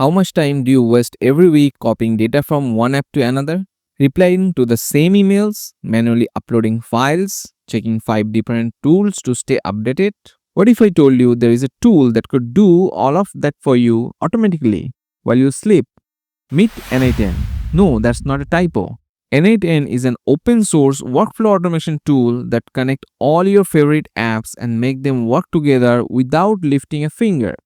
How much time do you waste every week copying data from one app to another? Replying to the same emails, manually uploading files, checking 5 different tools to stay updated? What if I told you there is a tool that could do all of that for you automatically while you sleep? Meet n8n. No, that's not a typo. n8n is an open source workflow automation tool that connects all your favorite apps and make them work together without lifting a finger.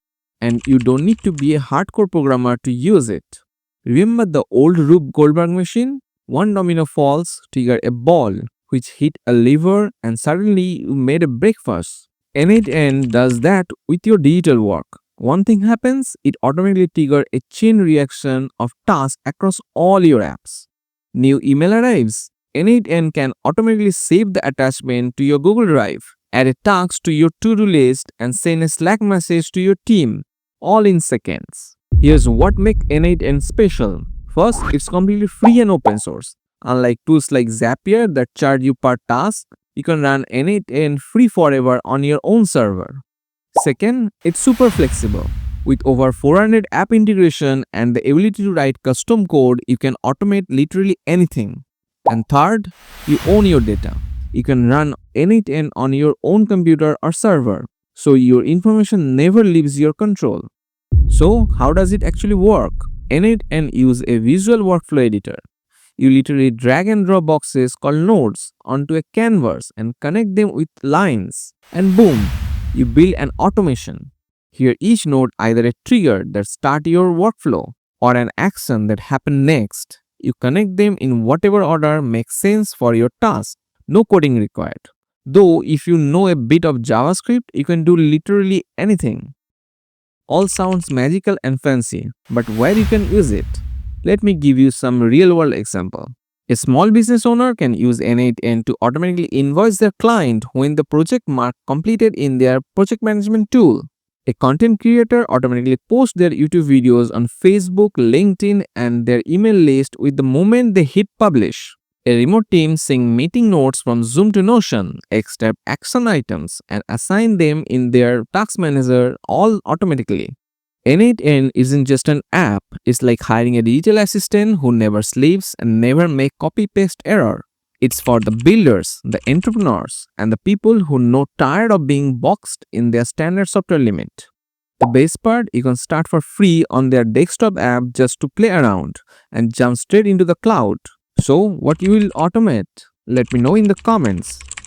And you don't need to be a hardcore programmer to use it. Remember the old Rube Goldberg machine? One domino falls, trigger a ball, which hit a lever, and suddenly you made a breakfast. n8n does that with your digital work. One thing happens, it automatically triggers a chain reaction of tasks across all your apps. New email arrives. n8n can automatically save the attachment to your Google Drive, add a task to your to-do list, and send a Slack message to your team, all in seconds. Here's what makes n8n special. First, it's completely free and open source. Unlike tools like Zapier that charge you per task, you can run n8n free forever on your own server. Second, it's super flexible. With over 400 app integration and the ability to write custom code, you can automate literally anything. And third, you own your data. You can run n8n on your own computer or server, so your information never leaves your control. So, how does it actually work? n8n uses a visual workflow editor. You literally drag and drop boxes called nodes onto a canvas and connect them with lines, and boom, you build an automation. Here each node either a trigger that starts your workflow or an action that happens next. You connect them in whatever order makes sense for your task. No coding required. Though if you know a bit of JavaScript, you can do literally anything. All sounds magical and fancy, but where you can use it? Let me give you some real-world example. A small business owner can use n8n to automatically invoice their client when the project mark completed in their project management tool. A content creator automatically posts their YouTube videos on Facebook, LinkedIn, and their email list with the moment they hit publish. A remote team sync meeting notes from Zoom to Notion, extract action items, and assign them in their task manager all automatically. n8n isn't just an app, it's like hiring a digital assistant who never sleeps and never make copy-paste error. It's for the builders, the entrepreneurs, and the people who know tired of being boxed in their standard software limit. The best part, you can start for free on their desktop app just to play around and jump straight into the cloud. So, what you will automate? Let me know in the comments.